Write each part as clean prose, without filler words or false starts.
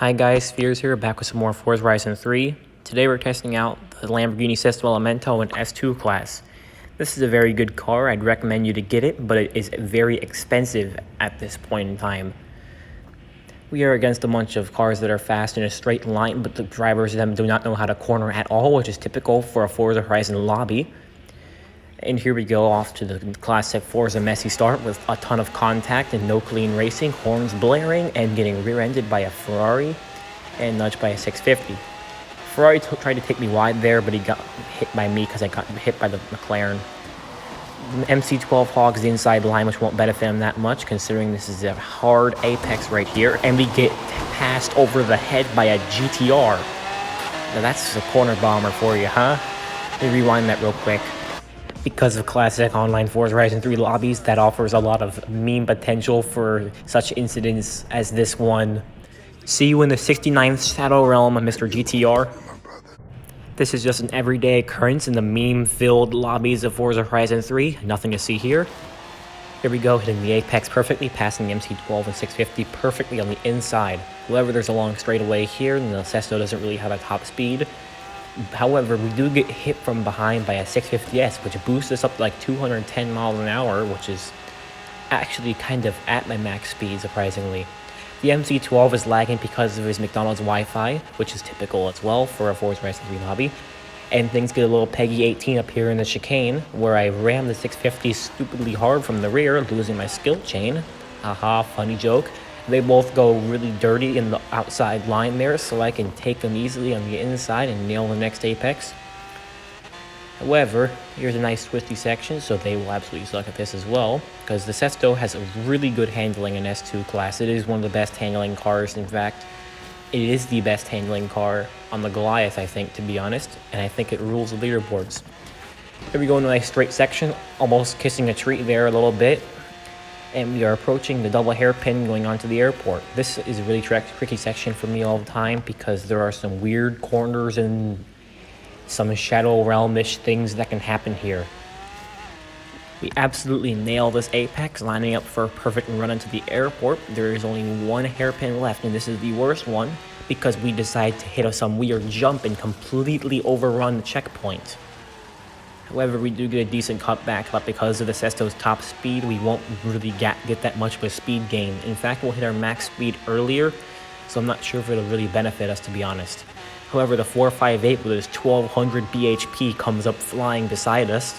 Hi guys, Spheres here, back with some more Forza Horizon 3. Today we're testing out the Lamborghini Sesto Elemento in S2 class. This is a very good car, I'd recommend you to get it, but it is very expensive at this point in time. We are against a bunch of cars that are fast in a straight line, but the drivers of them do not know how to corner at all, which is typical for a Forza Horizon lobby. And here we go off to the classic Forza messy start with a ton of contact and no clean racing, horns blaring, and getting rear-ended by a Ferrari and nudged by a 650. Ferrari tried to take me wide there, but he got hit by me because I got hit by the McLaren. The MC12 hogs the inside line, which won't benefit him that much, considering this is a hard apex right here, and we get passed over the head by a GTR. Now that's a corner bomber for you, huh? Let me rewind that real quick. Because of classic online Forza Horizon 3 lobbies, that offers a lot of meme potential for such incidents as this one. See you in the 69th Shadow Realm, Mr. GTR. This is just an everyday occurrence in the meme-filled lobbies of Forza Horizon 3. Nothing to see here. Here we go, hitting the apex perfectly, passing the MC12 and 650 perfectly on the inside. However, there's a long straightaway here, and the Sesto doesn't really have a top speed. However, we do get hit from behind by a 650S, which boosts us up to like 210 miles an hour, which is actually kind of at my max speed, surprisingly. The MC12 is lagging because of his McDonald's Wi-Fi, which is typical as well for a Forza Horizon 3 lobby. And things get a little Peggy 18 up here in the chicane, where I ram the 650 stupidly hard from the rear, losing my skill chain. Haha, funny joke. They both go really dirty in the outside line there, so I can take them easily on the inside and nail the next apex. However, here's a nice twisty section, so they will absolutely suck at this as well, because the Sesto has a really good handling in S2 class. It is one of the best handling cars. In fact, it is the best handling car on the Goliath, I think, to be honest, and I think it rules the leaderboards. Here we go in a nice straight section, almost kissing a tree there a little bit. And we are approaching the double hairpin going onto the airport. This is a really tricky section for me all the time because there are some weird corners and some Shadow Realm-ish things that can happen here. We absolutely nail this apex, lining up for a perfect run into the airport. There is only one hairpin left, and this is the worst one because we decide to hit some weird jump and completely overrun the checkpoint. However, we do get a decent cutback, but because of the Sesto's top speed, we won't really get that much of a speed gain. In fact, we'll hit our max speed earlier, so I'm not sure if it'll really benefit us, to be honest. However, the 458 with his 1200 bhp comes up flying beside us,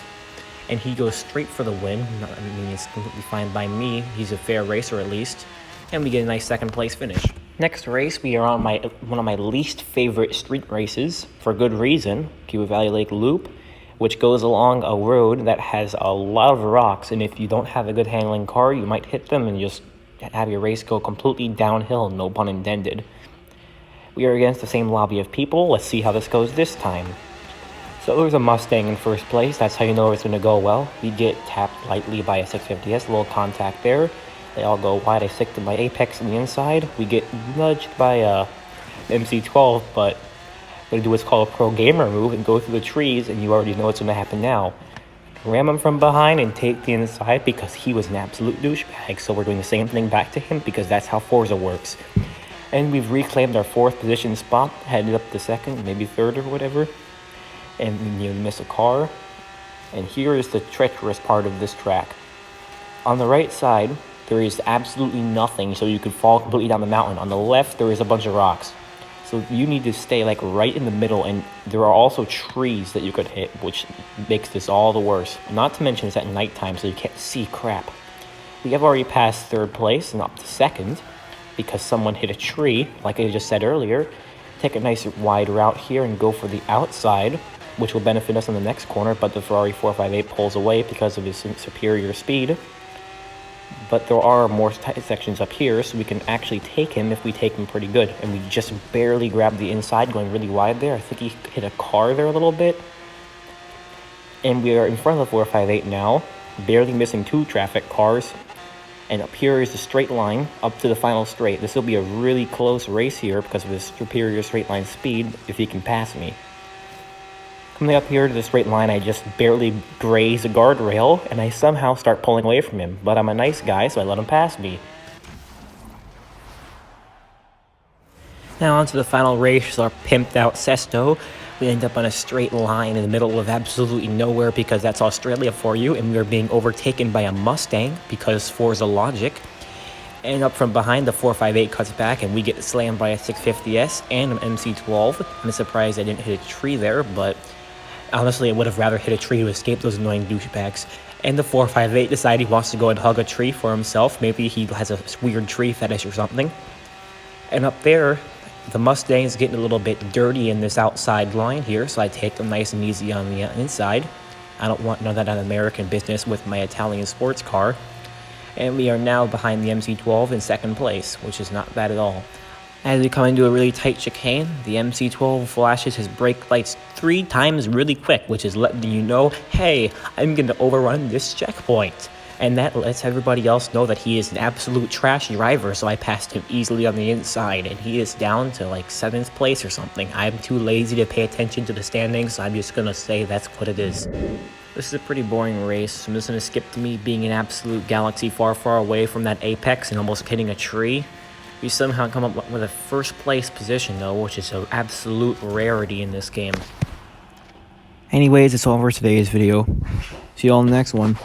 and he goes straight for the win. I mean, it's completely fine by me. He's a fair racer at least, and we get a nice second place finish. Next race, we are on one of my least favorite street races, for good reason, Cuba Valley Lake Loop, which goes along a road that has a lot of rocks, and if you don't have a good handling car, you might hit them and just have your race go completely downhill, no pun intended. We are against the same lobby of people. Let's see how this goes this time. So there's a Mustang in first place. That's how you know it's going to go well. We get tapped lightly by a 650S, a little contact there. They all go wide. I stick to my apex on the inside. We get nudged by a MC12, but I'm going to do what's called a pro gamer move and go through the trees, and you already know what's going to happen now. Ram him from behind and take the inside because he was an absolute douchebag, so we're doing the same thing back to him because that's how Forza works. And we've reclaimed our 4th position spot, headed up to 2nd, maybe 3rd or whatever, and you miss a car. And here is the treacherous part of this track. On the right side, there is absolutely nothing, so you could fall completely down the mountain. On the left, there is a bunch of rocks. So you need to stay like right in the middle, and there are also trees that you could hit, which makes this all the worse. Not to mention it's at nighttime, so you can't see crap. We have already passed 3rd place and up to 2nd because someone hit a tree, like I just said earlier. Take a nice wide route here and go for the outside, which will benefit us in the next corner, but the Ferrari 458 pulls away because of his superior speed. But there are more tight sections up here, so we can actually take him if we take him pretty good. And we just barely grabbed the inside, going really wide there. I think he hit a car there a little bit. And we are in front of the 458 now, barely missing 2 traffic cars. And up here is the straight line up to the final straight. This will be a really close race here because of his superior straight line speed if he can pass me. Coming up here to the straight line, I just barely graze a guardrail, and I somehow start pulling away from him. But I'm a nice guy, so I let him pass me. Now on to the final race, our pimped out Sesto. We end up on a straight line in the middle of absolutely nowhere because that's Australia for you, and we are being overtaken by a Mustang because Forza logic. And up from behind, the 458 cuts back, and we get slammed by a 650S and an MC12. I'm surprised I didn't hit a tree there, but honestly, I would have rather hit a tree to escape those annoying douchebags. And the 458 decided he wants to go and hug a tree for himself. Maybe he has a weird tree fetish or something. And up there, the Mustang is getting a little bit dirty in this outside line here, so I take them nice and easy on the inside. I don't want none of that American business with my Italian sports car. And we are now behind the MC12 in second place, which is not bad at all. As we come into a really tight chicane, the MC12 flashes his brake lights 3 times really quick, which is letting you know, hey, I'm going to overrun this checkpoint. And that lets everybody else know that he is an absolute trash driver, so I passed him easily on the inside, and he is down to like 7th place or something. I'm too lazy to pay attention to the standings, so I'm just going to say that's what it is. This is a pretty boring race. I'm just going to skip to me being an absolute galaxy far, far away from that apex and almost hitting a tree. We somehow come up with a first place position though, which is an absolute rarity in this game. Anyways, it's all for today's video. See you all in the next one.